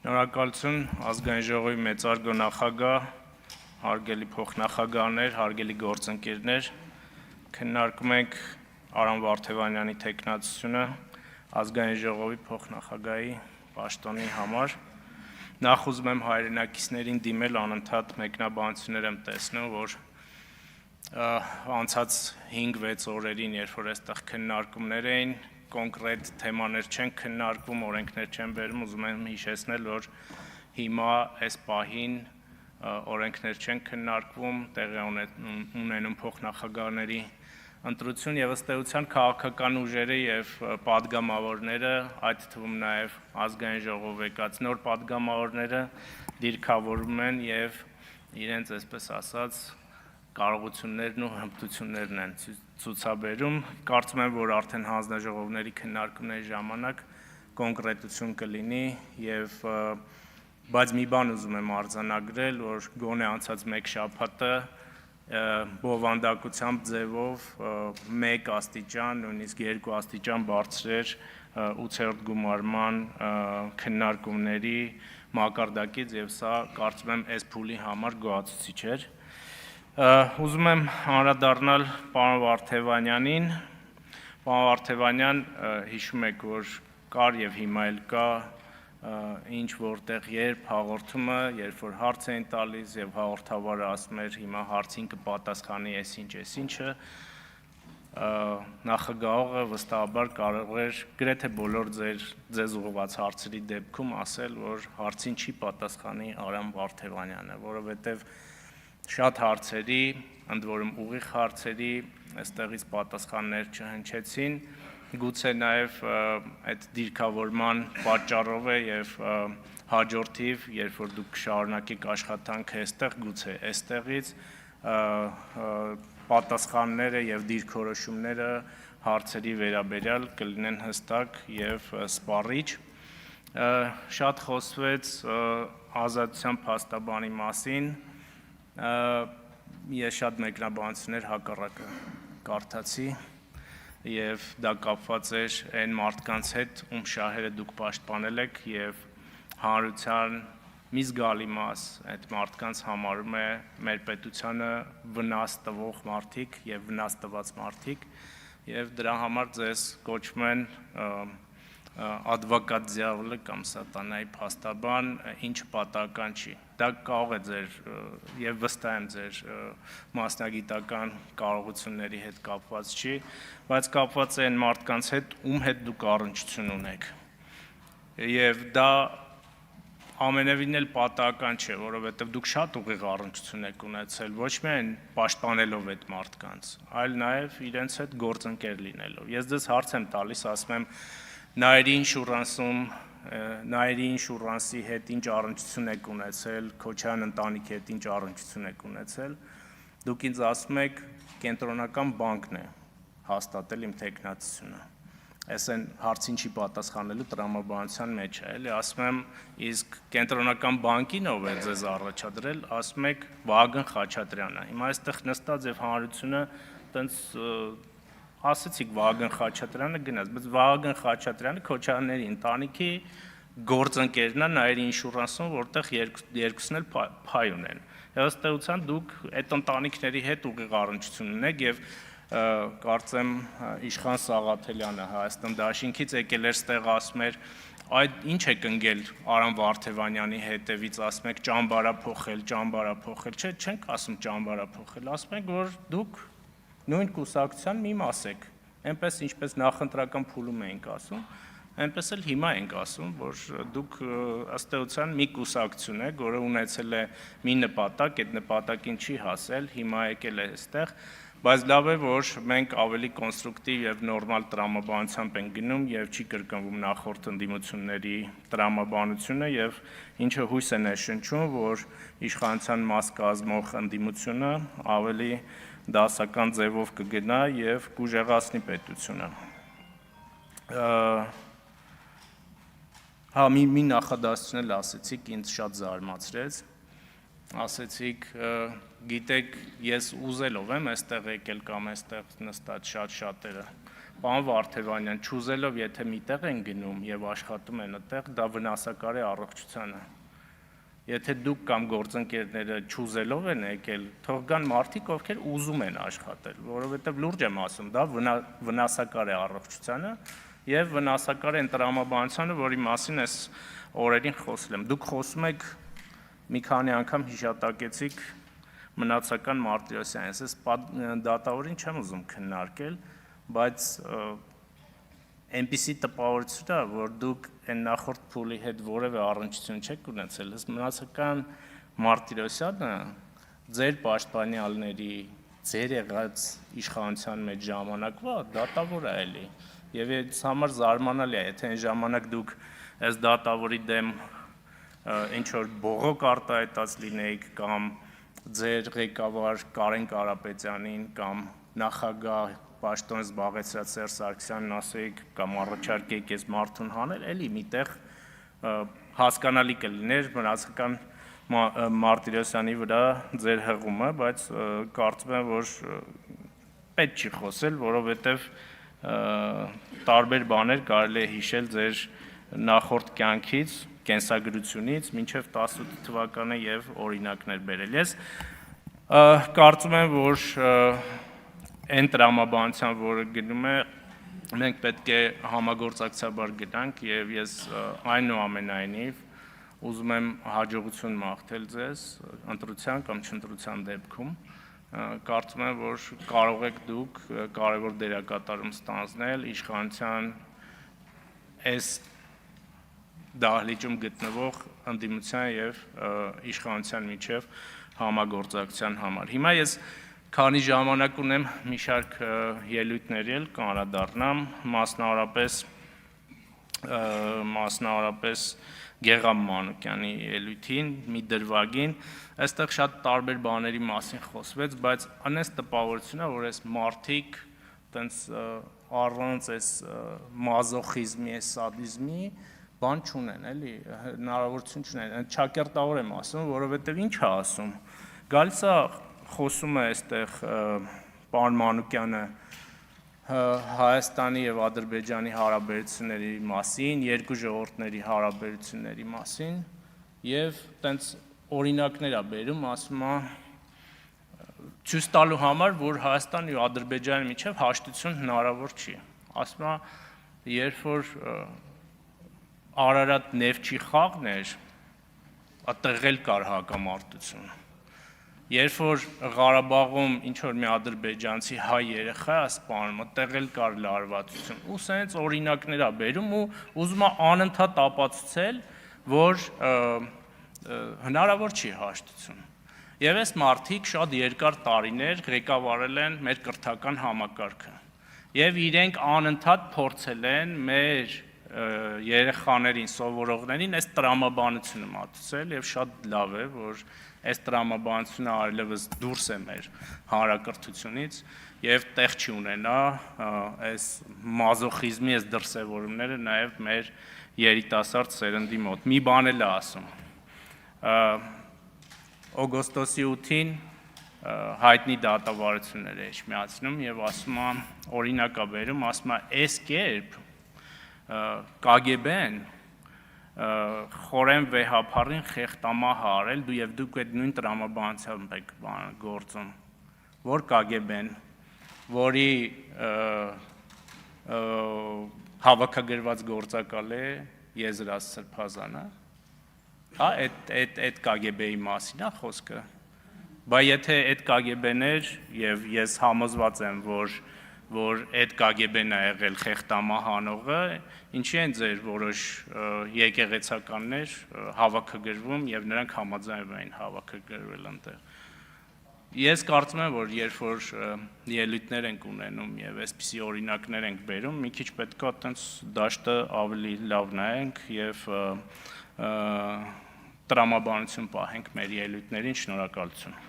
Շնորհակալություն ազգային ժողովի մեծարգո նախագահ, հարգելի փոխնախագահներ, հարգելի գործընկերներ, քննարկում ենք Արամ Վարդևանյանի թեկնածությունը ազգային ժողովի փոխնախագահի պաշտոնի համար։ Նախ ուզում եմ հայրենակիցներին դիմել անընդհատ մեկնաբանություններ եմ տեսնում, որ անցած 5-6 օրերին, երբ որ այստեղ քննարկումներ էին, կոնկրետ թեմաներ չեն քննարկվում, օրենքներ չեն բերում, ուզում եմ հիշեցնել, որ հիմա այս պահին օրենքներ չեն քննարկվում, տեղի ունենում փոխնախագահների ընտրություն եւ ըստ էության քաղաքական ուժերը եւ պատգամավորները, այդ թվում նաեւ ազգային ժողով եկած նոր պատգամավորները դիրքավորում են եւ իրենց, այսպես ասած, կարողություններն ու հմտություններն են ցուցաբերում, կարծում եմ, որ արդեն հանձնաժողովների քննարկումների ժամանակ կոնկրետություն կլինի եւ բայց մի բան ուզում եմ արձանագրել, որ գոնե անցած մեկ շաբաթը բովանդակությամբ ձևով 1 աստիճան, նույնիսկ 2 աստիճան բարձր էր 8-րդ գումարման քննարկումների մակարդակից եւ սա կարծում եմ այս փուլի համար գոհացուցիչ էր։ Ուզում եմ անդրադառնալ պարոն Վարդևանյանին։ Պարոն Վարդևանյան, հիշում եք, որ կար եւ հիմա էլ կա ինչ որտեղ երբ հաղորդումը, երբ որ հարց էին տալիս եւ հաղորդավարը ասում էր հիմա հարցին կպատասխանի այսինչը, նախագահողը վստահաբար կարող էր գրեթե բոլոր ձեզ ուղղված հարցերի դեպքում ասել, որ հարցին չի պատասխանի Արամ Վարդևանյանը, որովհետեւ շատ հարցերի, ընդ որում ուղիղ հարցերի, այստեղից պատասխաններ չհնչեցին, գուցե նաև այդ դիրքավորման պատճառով է եւ հաջորդիվ, երբ որ դուք շարունակեք աշխատանքը այստեղ, գուցե այստեղից պատասխանները եւ դիրքորոշումները հարցերի վերաբերյալ կլինեն հստակ եւ սպառիչ։ Շատ խոսվեց ազատության փաստաբանի մասին։ Ես շատ մեկնաբանություններ հակառակը կարդացի եւ դա կապված էր այն մարդկանց հետ, ում շահերը դուք պաշտպանել եք եւ հանրության մի զգալի մաս այդ մարդկանց համարում է մեր պետությանը վնաս տվող մարդիկ եւ վնաս տված մարդիկ եւ դրա համար ձեզ կոչվում են advocat դիավոլը կամ սատանայի փաստաբան, ինչ պատահական չի։ Դա կարող է ձեր եւ վստահ եմ ձեր մասնագիտական կարողությունների հետ կապված չի, բայց կապված է այն մարդկանց հետ, ում հետ դուք առնչություն ունեք։ Եվ դա ամենևին էլ պատահական չէ, որովհետեւ դուք շատ ուղիղ առնչություն եք ունեցել, ոչ միայն պաշտպանելով այդ մարդկանց, այլ նաեւ իրենց հետ գործընկեր լինելով։ Ես ձեզ հարց եմ տալիս, ասում եմ Նայերի ինշուրանսի հետ ինչ առնչություն եք ունեցել, Քոչարյան ընտանիքի հետ ինչ առնչություն եք ունեցել, դուք ինձ ասում եք կենտրոնական բանկն է հաստատել իմ թեկնածությունը։ Այս այն հարցին չի պատասխանելու տրամաբանության մեջ է, էլի, ասում եմ, իսկ կենտրոնական բանկին ով է ձեզ առաջադրել, ասում եք Վահագն Խաչատրյանը։ Հիմա այստեղ նստած եւ հանրությունը տենց ասեցիք Վահագն Խաչատրյանը գնաց, բայց Վահագն Խաչատրյանը Քոչարյանների ընտանիքի գործընկերն է Նայերի ինշուրանսում, որտեղ երկուսն էլ փայ ունեն։ Ըստ էության դուք այդ ընտանիքների հետ ուղիղ առնչություն ունեք եւ կարծեմ Իշխան Սաղաթելյանը Հայաստան Դաշինքից եկել էր ստեղ ասում էր այդ ինչ եք ընկել Արամ Վարդևանյանի հետևից, ասում եք ճամբարափոխել, չէ, չենք ասում ճամբարափոխել, ասում ենք որ դուք նույն կուսակցության մի մաս եք, այնպես ինչպես նախընտրական փուլում էինք ասում, այնպես էլ հիմա ենք ասում, որ դուք ըստ էության մի կուսակցություն եք, որը ունեցել է մի նպատակ, այդ նպատակին չի հասել, հիմա եկել է այստեղ, բայց լավ է, որ մենք ավելի կոնստրուկտիվ եւ նորմալ տրամաբանությամբ ենք գնում եւ չի կրկնվում նախորդ ընդդիմությունների տրամաբանությունը եւ ինչը հույս է ներշնչում, որ իշխանության մաս կազմող ընդդիմությունը ավելի դասական ձևով կգնա եւ կուժեղացնի պետությունը։ Հա մի նախադասություն էլ ասեցիք, ինձ շատ զարմացրեց։ Ասեցիք, գիտեք, ես ուզելով եմ այստեղ եկել կամ այստեղ նստած շատերը, Պարոն Վարդևանյան, չուզելով եթե միտեղ են գնում եւ աշխատում են այդտեղ, դա վնասակար է առողջությանը։ Եթե դուք կամ գործընկերները չուզելով են եկել, թող գան մարդիկ, ովքեր ուզում են աշխատել, որովհետեւ լուրջ եմ ասում, դա վնասակար է առողջությանը եւ վնասակար է տրամաբանությանը, որի մասին այս օրերին խոսել եմ։ Դուք խոսում եք մի քանի անգամ հիշատակեցիք Մնացական Մարտիրոսյանին, ես դատավորին չեմ ուզում քննարկել, բայց այնպիսի տպավորություն է, որ դուք այն նախորդ փուլի հետ որևէ առնչություն չեք ունեցել, Մնացական Մարտիրոսյանը ձեր պաշտպանյալների, ձեր եղած իշխանության մեջ ժամանակվա դատավոր է էլի, եւ այս համար զարմանալի է, եթե այն ժամանակ դուք այս դատավորի դեմ ինչ որ բողոք արտահայտած լինեիք կամ ձեր ղեկավար Կարեն Կարապետյանին կամ նախագահ պաշտոն զբաղեցրած Սերժ Սարգսյանին ասեիք կամ առաջարկեիք այս մարդուն հանել, էլի միտեղ հասկանալի կլիներ Մնացական Մարտիրոսյանի վրա ձեր հղումը, բայց կարծում եմ, որ պետք չի խոսել, որովհետև տարբեր բաներ կարելի է հիշել ձեր նախորդ կյանքից, կենսագրությունից մինչև 18 թվականը եւ օրինակներ բերել։ Ես կարծում եմ, որ այն տրամաբանության, որը գնում է, մենք պետք է համագործակցաբար գնանք եւ ես այնուամենայնիվ ուզում եմ հաջողություն մաղթել ձեզ ընտրության կամ չընտրության դեպքում։ Կարծում եմ, որ կարող եք դուք կարևոր դերակատարում ստանձնել իշխանության այս դահլիճում գտնվող ընդդիմության եւ իշխանության միջև համագործակցության համար։ Հիմա ես քանի ժամանակ ունեմ մի շարք ելույթների էլ կանրադառնամ, մասնավորապես Գեգամ Մանուկյանի ելույթին, մի դրվագին, այստեղ շատ տարբեր բաների մասին խոսվեց, բայց անես տպավորություն է, որ այս մարդիկ տենց առանց այս մազոխիզմի, այս սադիզմի բան չունեն, էլի, հնարավորություն չունեն, ճակերտավոր եմ ասում, որովհետև ինչ է ասում, գալիս է խոսում է այստեղ պարոն Մանուկյանը Հայաստանի եւ Ադրբեջանի հարաբերությունների մասին, երկու ժողովուրդների հարաբերությունների մասին եւ տենց օրինակներ է բերում, ասում է ցույց տալու համար, որ Հայաստանի ու Ադրբեջանի միջև հաշտություն հնարավոր չի։ Ասում է, երբ որ Արարատ նեֆտի խաղն էր, այդտեղ էլ կար հակամարտություն։ Երբ որ Ղարաբաղում ինչ-որ մի ադրբեջանցի հայ երեխա է սպանում, այդտեղ էլ կար լարվածություն։ Ու սենց օրինակներ է բերում ու ուզում է անընդհատ ապացուցել, որ հնարավոր չի հաշտություն։ Եվ այս մարդիկ շատ երկար տարիներ ղեկավարել են մեր կրթական համակարգը։ Եվ իրենք անընդհատ փորձել են մեր երեխաներին, սովորողներին այս տրամաբանությունը մատուցել եւ շատ լավ է, որ այս տրամաբանությունը այլևս դուրս է մեր հանրակրթությունից եւ տեղ չի ունենա այս մազոխիզմի այս դրսևորումները նաեւ մեր երիտասարդ սերնդի մոտ։ Մի բան էլ է ասում։ Օգոստոսի 8-ին հայտնի դատավարություններ է իջմիացնում եւ ասում է օրինակ է բերում, ասում է այս կերպ KGB-ն խորեն վեհափառին խեղտամահ արել եւ դուք այդ նույն տրամաբանությամբ եք գործում, որ KGB-ն, որի հավաքագրված գործակալ է Եզրած Սրբազանը, հա, այդ KGB-ի մասին է խոսքը, բայց եթե այդ KGB-ն էր եւ ես համոզված եմ, որ այդ KGB-ն է եղել խեղտամահ անողը, ինչի են ձեր որոշ եկեղեցականներ հավաքագրվում եւ նրանք համաձայնվում էին հավաքագրվել այնտեղ։ Ես կարծում եմ, որ երբ որ ելույթներ ենք ունենում եւ այսպիսի օրինակներ ենք բերում, մի քիչ պետք է այտենց դաշտը ավելի լավ նայենք եւ տրամաբանություն պահենք մեր ելույթներին, շնորհակալություն։